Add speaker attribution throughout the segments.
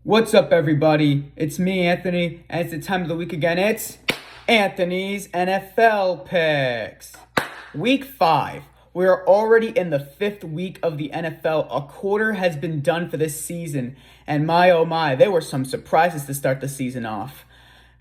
Speaker 1: What's up, everybody? It's me, Anthony, and it's the time of the week again. It's Anthony's NFL Picks. Week 5. We are already in the 5th week of the NFL. A quarter has been done for this season, and my oh my, there were some surprises to start the season off.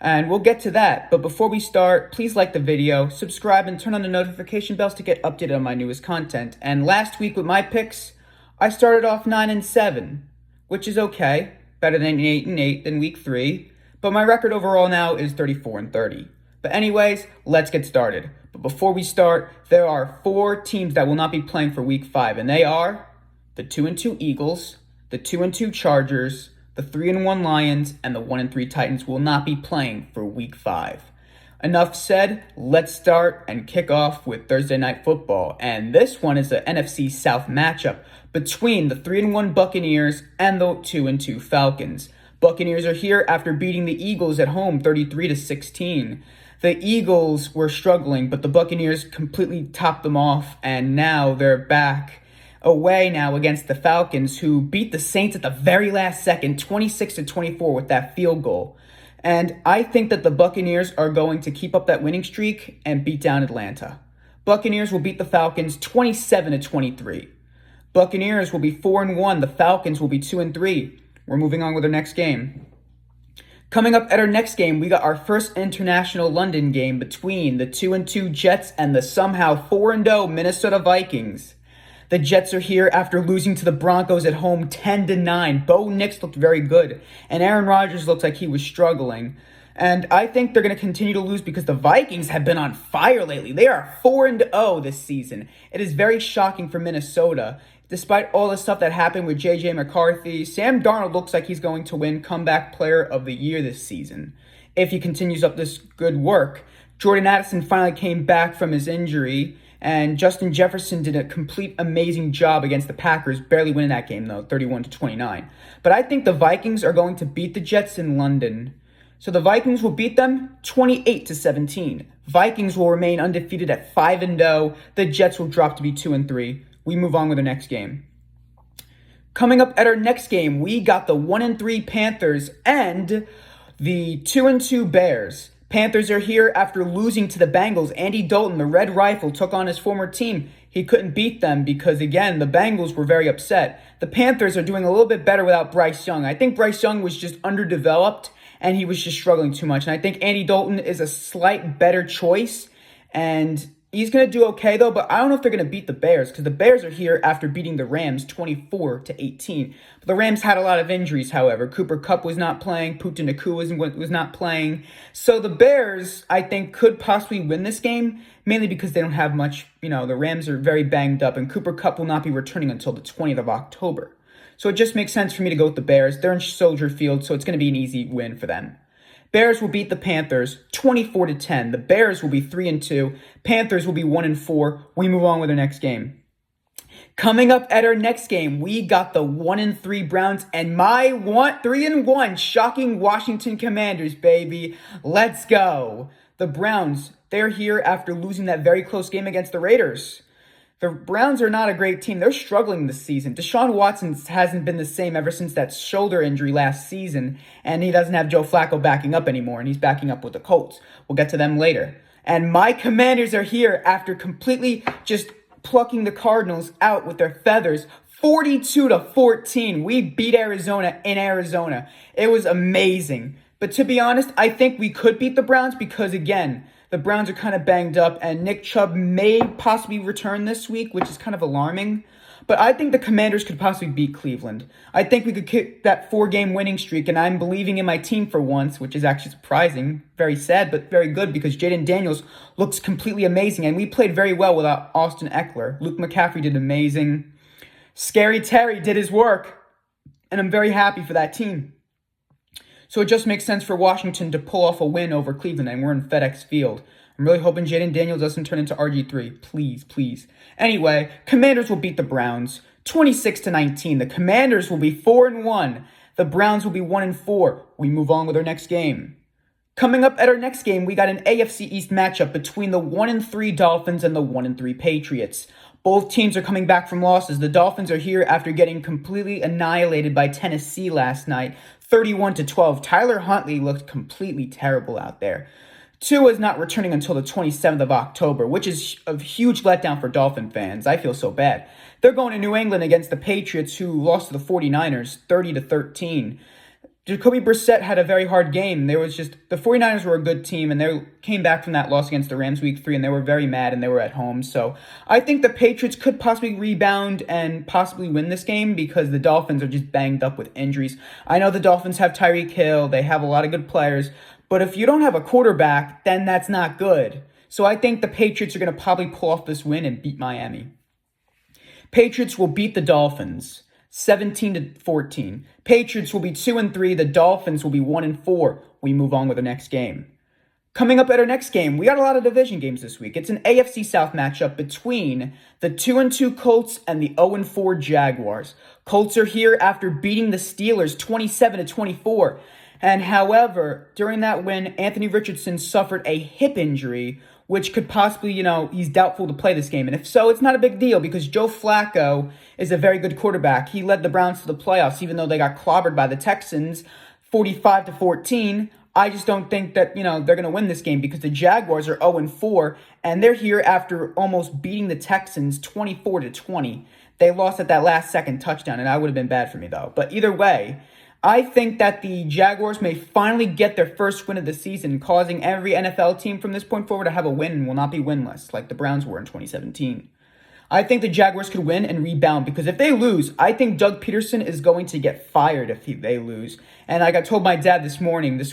Speaker 1: And we'll get to that, but before we start, please like the video, subscribe, and turn on the notification bells to get updated on my newest content. And last week with my picks, I started off 9-7, which is okay. Better than 8-8 than week 3, but my record overall now is 34-30. But anyways, let's get started. But before we start, there are 4 teams that will not be playing for week 5, and they are the 2-2 Eagles, the 2-2 Chargers, the 3-1 Lions, and the 1-3 Titans will not be playing for week 5. Enough said, let's start and kick off with Thursday Night Football. And this one is the NFC South matchup between the 3-1 Buccaneers and the 2-2 Falcons. Buccaneers are here after beating the Eagles at home 33-16. The Eagles were struggling, but the Buccaneers completely topped them off, and now they're back away now against the Falcons, who beat the Saints at the very last second, 26-24 with that field goal. And I think that the Buccaneers are going to keep up that winning streak and beat down Atlanta. Buccaneers will beat the Falcons 27-23. Buccaneers will be 4-1. The Falcons will be 2-3. We're moving on with our next game. Coming up at our next game, we got our first international London game between the 2-2 Jets and the somehow 4-0 Minnesota Vikings. The Jets are here after losing to the Broncos at home 10-9. Bo Nix looked very good, and Aaron Rodgers looked like he was struggling. And I think they're going to continue to lose because the Vikings have been on fire lately. They are 4-0 this season. It is very shocking for Minnesota. Despite all the stuff that happened with J.J. McCarthy, Sam Darnold looks like he's going to win Comeback Player of the Year this season if he continues up this good work. Jordan Addison finally came back from his injury, and Justin Jefferson did a complete amazing job against the Packers, barely winning that game though, 31-29. But I think the Vikings are going to beat the Jets in London. So the Vikings will beat them 28-17. Vikings will remain undefeated at 5-0. The Jets will drop to be 2-3. We move on with the next game. Coming up at our next game, we got the 1-3 Panthers and the 2-2 Bears. Panthers are here after losing to the Bengals. Andy Dalton, the Red Rifle, took on his former team. He couldn't beat them because, again, the Bengals were very upset. The Panthers are doing a little bit better without Bryce Young. I think Bryce Young was just underdeveloped, and he was just struggling too much. And I think Andy Dalton is a slight better choice, and he's going to do okay, though, but I don't know if they're going to beat the Bears because the Bears are here after beating the Rams 24-18. But the Rams had a lot of injuries, however. Cooper Kupp was not playing. Puka Nacua was not playing. So the Bears, I think, could possibly win this game, mainly because they don't have much. The Rams are very banged up, and Cooper Kupp will not be returning until the 20th of October. So it just makes sense for me to go with the Bears. They're in Soldier Field, so it's going to be an easy win for them. Bears will beat the Panthers 24-10. The Bears will be 3-2. Panthers will be 1-4. We move on with our next game. Coming up at our next game, we got the 1-3 Browns and my 3-1 shocking Washington Commanders, baby. Let's go. The Browns, they're here after losing that very close game against the Raiders. The Browns are not a great team. They're struggling this season. Deshaun Watson hasn't been the same ever since that shoulder injury last season, and he doesn't have Joe Flacco backing up anymore, and he's backing up with the Colts. We'll get to them later. And my Commanders are here after completely just plucking the Cardinals out with their feathers. 42-14. We beat Arizona in Arizona. It was amazing. But to be honest, I think we could beat the Browns because, again, the Browns are kind of banged up, and Nick Chubb may possibly return this week, which is kind of alarming. But I think the Commanders could possibly beat Cleveland. I think we could kick that 4-game winning streak, and I'm believing in my team for once, which is actually surprising. Very sad, but very good, because Jaden Daniels looks completely amazing, and we played very well without Austin Eckler. Luke McCaffrey did amazing. Scary Terry did his work, and I'm very happy for that team. So it just makes sense for Washington to pull off a win over Cleveland, and we're in FedEx Field. I'm really hoping Jaden Daniels doesn't turn into RG3. Please, please. Anyway, Commanders will beat the Browns 26-19. The Commanders will be 4-1. The Browns will be 1-4. We move on with our next game. Coming up at our next game, we got an AFC East matchup between the 1-3 Dolphins and the 1-3 Patriots. Both teams are coming back from losses. The Dolphins are here after getting completely annihilated by Tennessee last night, 31-12. Tyler Huntley looked completely terrible out there. Tua is not returning until the 27th of October, which is a huge letdown for Dolphin fans. I feel so bad. They're going to New England against the Patriots, who lost to the 49ers 30-13. Jacoby Brissett had a very hard game. The 49ers were a good team, and they came back from that loss against the Rams week 3, and they were very mad, and they were at home. So I think the Patriots could possibly rebound and possibly win this game because the Dolphins are just banged up with injuries. I know the Dolphins have Tyreek Hill. They have a lot of good players. But if you don't have a quarterback, then that's not good. So I think the Patriots are going to probably pull off this win and beat Miami. Patriots will beat the Dolphins 17-14. Patriots will be 2-3. The Dolphins will be 1-4. We move on with the next game. Coming up at our next game, we got a lot of division games this week. It's an AFC South matchup between the 2-2 Colts and the 0-4 Jaguars. Colts are here after beating the Steelers 27-24. And however, during that win, Anthony Richardson suffered a hip injury, which could possibly, he's doubtful to play this game. And if so, it's not a big deal because Joe Flacco is a very good quarterback. He led the Browns to the playoffs, even though they got clobbered by the Texans 45-14. I just don't think that, they're going to win this game because the Jaguars are 0-4, and they're here after almost beating the Texans 24-20. They lost at that last second touchdown, and that would have been bad for me, though. But either way, I think that the Jaguars may finally get their first win of the season, causing every NFL team from this point forward to have a win and will not be winless like the Browns were in 2017. I think the Jaguars could win and rebound because if they lose, I think Doug Peterson is going to get fired if they lose. And like I told my dad this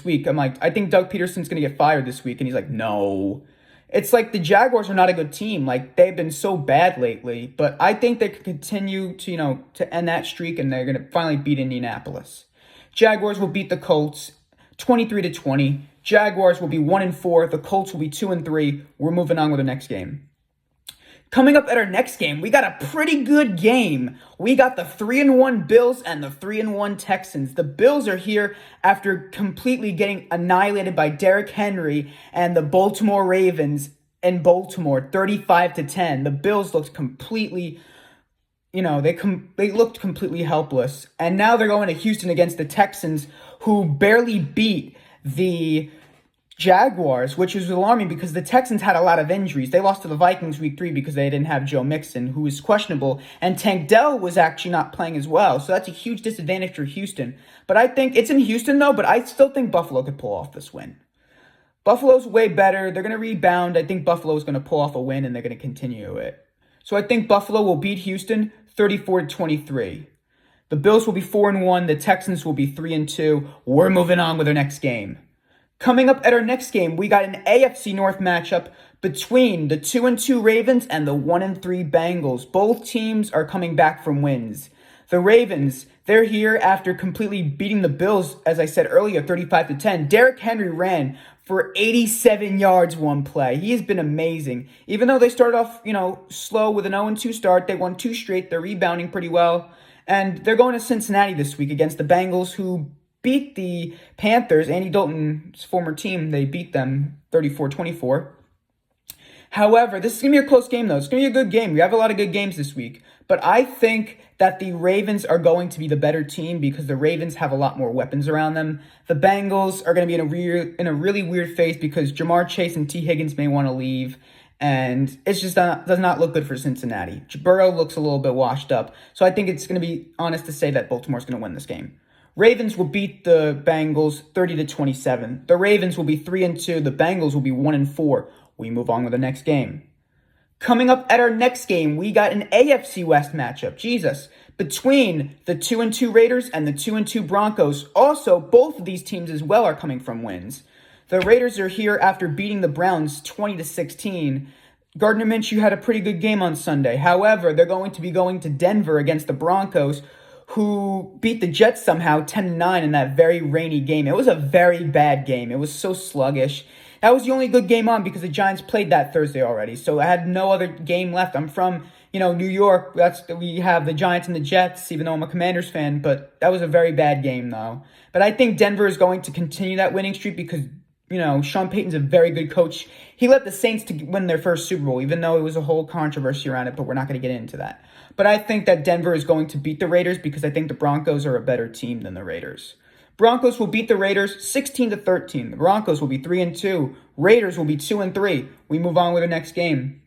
Speaker 1: week, I'm like, I think Doug Peterson's going to get fired this week. And he's like, no. It's like the Jaguars are not a good team. Like, they've been so bad lately. But I think they could continue to end that streak, and they're going to finally beat Indianapolis. Jaguars will beat the Colts 23-20. Jaguars will be 1-4. The Colts will be 2-3. We're moving on with the next game. Coming up at our next game, we got a pretty good game. We got the 3-1 Bills and the 3-1 Texans. The Bills are here after completely getting annihilated by Derrick Henry and the Baltimore Ravens in Baltimore, 35-10. The Bills looked completely they looked completely helpless. And now they're going to Houston against the Texans, who barely beat the Jaguars, which is alarming because the Texans had a lot of injuries. They lost to the Vikings week 3 because they didn't have Joe Mixon, who was questionable, and Tank Dell was actually not playing as well. So that's a huge disadvantage for Houston. But I think it's in Houston, though, but I still think Buffalo could pull off this win. Buffalo's way better. They're going to rebound. I think Buffalo's going to pull off a win, and they're going to continue it. So I think Buffalo will beat Houston 34-23. The Bills will be 4-1. The Texans will be 3-2. We're moving on with our next game. Coming up at our next game, we got an AFC North matchup between the 2-2 Ravens and the 1-3 Bengals. Both teams are coming back from wins. The Ravens, they're here after completely beating the Bills, as I said earlier, 35-10. Derrick Henry ran for 87 yards one play. He has been amazing. Even though they started off, slow with an 0-2 start, they won 2 straight. They're rebounding pretty well. And they're going to Cincinnati this week against the Bengals, who beat the Panthers, Andy Dalton's former team. They beat them 34-24. However, this is going to be a close game, though. It's going to be a good game. We have a lot of good games this week. But I think that the Ravens are going to be the better team because the Ravens have a lot more weapons around them. The Bengals are going to be in a really weird phase because Jamar Chase and T. Higgins may want to leave. And it's just does not look good for Cincinnati. Burrow looks a little bit washed up. So I think it's going to be honest to say that Baltimore's going to win this game. Ravens will beat the Bengals 30-27. The Ravens will be 3-2. The Bengals will be 1-4. We move on with the next game. Coming up at our next game, we got an AFC West matchup. Between the 2-2 Raiders and the 2-2 Broncos. Also, both of these teams as well are coming from wins. The Raiders are here after beating the Browns 20-16. Gardner Minshew had a pretty good game on Sunday. However, they're going to be going to Denver against the Broncos, who beat the Jets somehow 10-9 in that very rainy game. It was a very bad game. It was so sluggish. That was the only good game on because the Giants played that Thursday already. So I had no other game left. I'm from, New York. We have the Giants and the Jets, even though I'm a Commanders fan. But that was a very bad game, though. But I think Denver is going to continue that winning streak because, Sean Payton's a very good coach. He led the Saints to win their first Super Bowl, even though it was a whole controversy around it, but we're not going to get into that. But I think that Denver is going to beat the Raiders because I think the Broncos are a better team than the Raiders. Broncos will beat the Raiders 16-13. The Broncos will be 3-2. Raiders will be 2-3. We move on with the next game.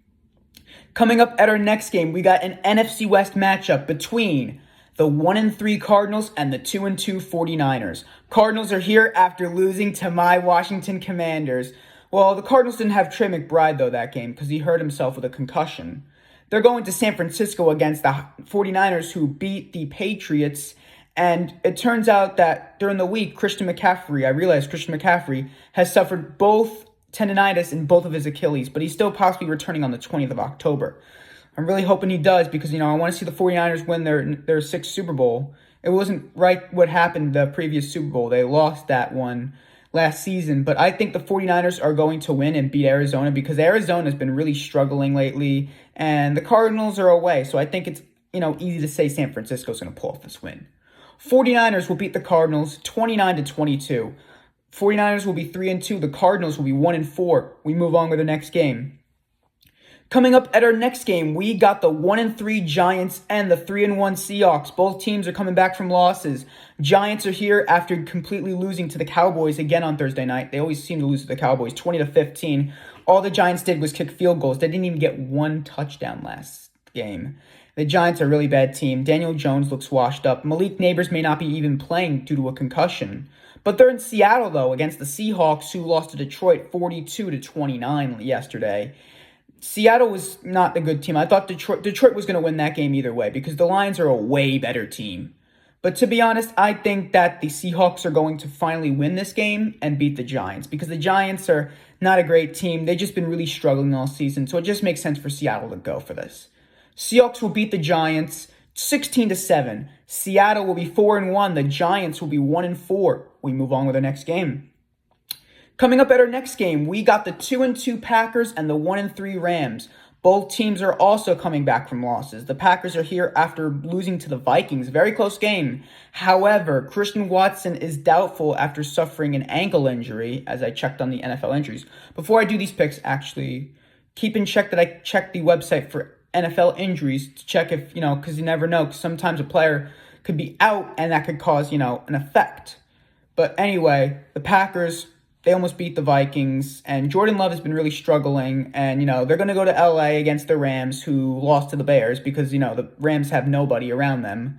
Speaker 1: Coming up at our next game, we got an NFC West matchup between the 1-3 Cardinals and the 2-2 49ers. Cardinals are here after losing to my Washington Commanders. Well, the Cardinals didn't have Trey McBride, though, that game because he hurt himself with a concussion. They're going to San Francisco against the 49ers, who beat the Patriots. And it turns out that during the week, Christian McCaffrey has suffered both tendonitis in both of his Achilles, but he's still possibly returning on the 20th of October. I'm really hoping he does because, I want to see the 49ers win their sixth Super Bowl. It wasn't right what happened the previous Super Bowl. They lost that one last season, but I think the 49ers are going to win and beat Arizona because Arizona has been really struggling lately, and the Cardinals are away, so I think it's, easy to say San Francisco's going to pull off this win. 49ers will beat the Cardinals 29-22. 49ers will be 3-2. The Cardinals will be 1-4. We move on with the next game. Coming up at our next game, we got the 1-3 Giants and the 3-1 Seahawks. Both teams are coming back from losses. Giants are here after completely losing to the Cowboys again on Thursday night. They always seem to lose to the Cowboys, 20-15. All the Giants did was kick field goals. They didn't even get one touchdown last game. The Giants are a really bad team. Daniel Jones looks washed up. Malik Neighbors may not be even playing due to a concussion. But they're in Seattle, though, against the Seahawks, who lost to Detroit 42-29 yesterday. Seattle was not a good team. I thought Detroit was going to win that game either way because the Lions are a way better team. But to be honest, I think that the Seahawks are going to finally win this game and beat the Giants because the Giants are not a great team. They've just been really struggling all season, so it just makes sense for Seattle to go for this. Seahawks will beat the Giants 16-7. Seattle will be 4-1. The Giants will be 1-4. We move on with the next game. Coming up at our next game, we got the 2-2 Packers and the 1-3 Rams. Both teams are also coming back from losses. The Packers are here after losing to the Vikings. Very close game. However, Christian Watson is doubtful after suffering an ankle injury, as I checked on the NFL injuries. Before I do these picks, actually, keep in check that I checked the website for NFL injuries to check if, because you never know. Because sometimes a player could be out and that could cause, an effect. But anyway, the Packers, they almost beat the Vikings, and Jordan Love has been really struggling, and, they're going to go to LA against the Rams, who lost to the Bears because, the Rams have nobody around them.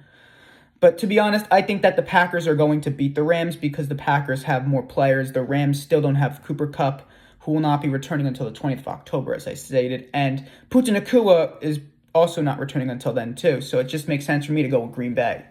Speaker 1: But to be honest, I think that the Packers are going to beat the Rams because the Packers have more players. The Rams still don't have Cooper Kupp, who will not be returning until the 20th of October, as I stated, and Puka Nacua is also not returning until then, too, so it just makes sense for me to go with Green Bay.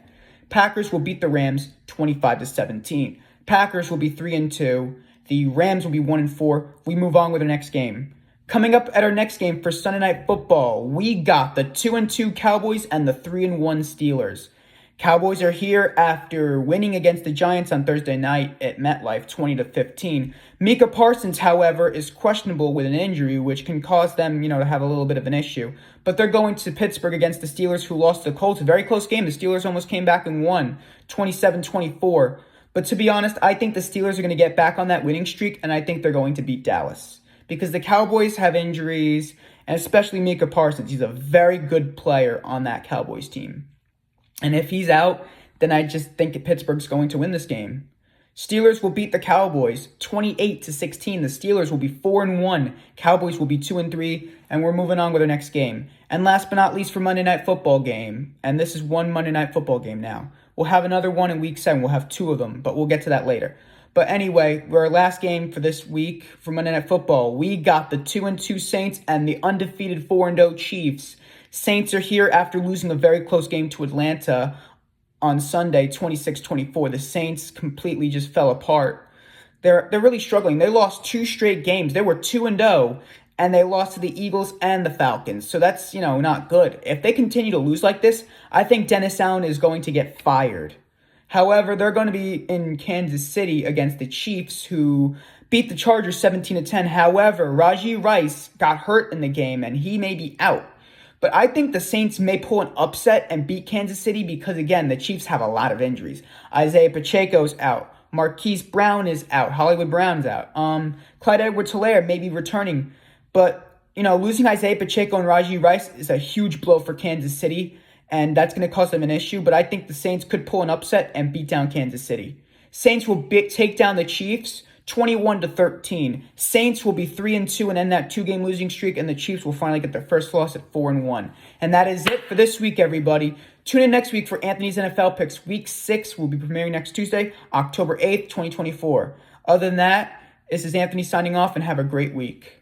Speaker 1: Packers will beat the Rams 25-17. Packers will be 3-2. The Rams will be 1-4. We move on with our next game. Coming up at our next game for Sunday Night Football, we got the 2-2 Cowboys and the 3-1 Steelers. Cowboys are here after winning against the Giants on Thursday night at MetLife 20-15. Micah Parsons, however, is questionable with an injury, which can cause them, to have a little bit of an issue. But they're going to Pittsburgh against the Steelers, who lost to the Colts. A very close game. The Steelers almost came back and won 27-24. But to be honest, I think the Steelers are going to get back on that winning streak, and I think they're going to beat Dallas. Because the Cowboys have injuries, and especially Micah Parsons. He's a very good player on that Cowboys team. And if he's out, then I just think Pittsburgh's going to win this game. Steelers will beat the Cowboys 28-16. The Steelers will be 4-1. Cowboys will be 2-3. And we're moving on with our next game. And last but not least for Monday Night Football game, and this is one Monday Night Football game now. We'll have another one in Week 7. We'll have two of them, but we'll get to that later. But anyway, our last game for this week for Monday Night Football, we got the 2-2 Saints and the undefeated 4-0 Chiefs. Saints are here after losing a very close game to Atlanta on Sunday, 26-24. The Saints completely just fell apart. They're really struggling. They lost 2 straight games. They were 2-0, and they lost to the Eagles and the Falcons. So that's, not good. If they continue to lose like this, I think Dennis Allen is going to get fired. However, they're going to be in Kansas City against the Chiefs, who beat the Chargers 17-10. However, Rashee Rice got hurt in the game, and he may be out. But I think the Saints may pull an upset and beat Kansas City because, again, the Chiefs have a lot of injuries. Isaiah Pacheco's out. Marquise Brown is out. Hollywood Brown's out. Clyde Edwards-Helaire may be returning. But, losing Isaiah Pacheco and Rajee Rice is a huge blow for Kansas City, and that's going to cause them an issue. But I think the Saints could pull an upset and beat down Kansas City. Saints will take down the Chiefs 21-13. Saints will be 3-2 and end that 2-game losing streak, and the Chiefs will finally get their first loss at 4-1. And that is it for this week, everybody. Tune in next week for Anthony's NFL Picks. Week 6 will be premiering next Tuesday, October 8th, 2024. Other than that, this is Anthony signing off, and have a great week.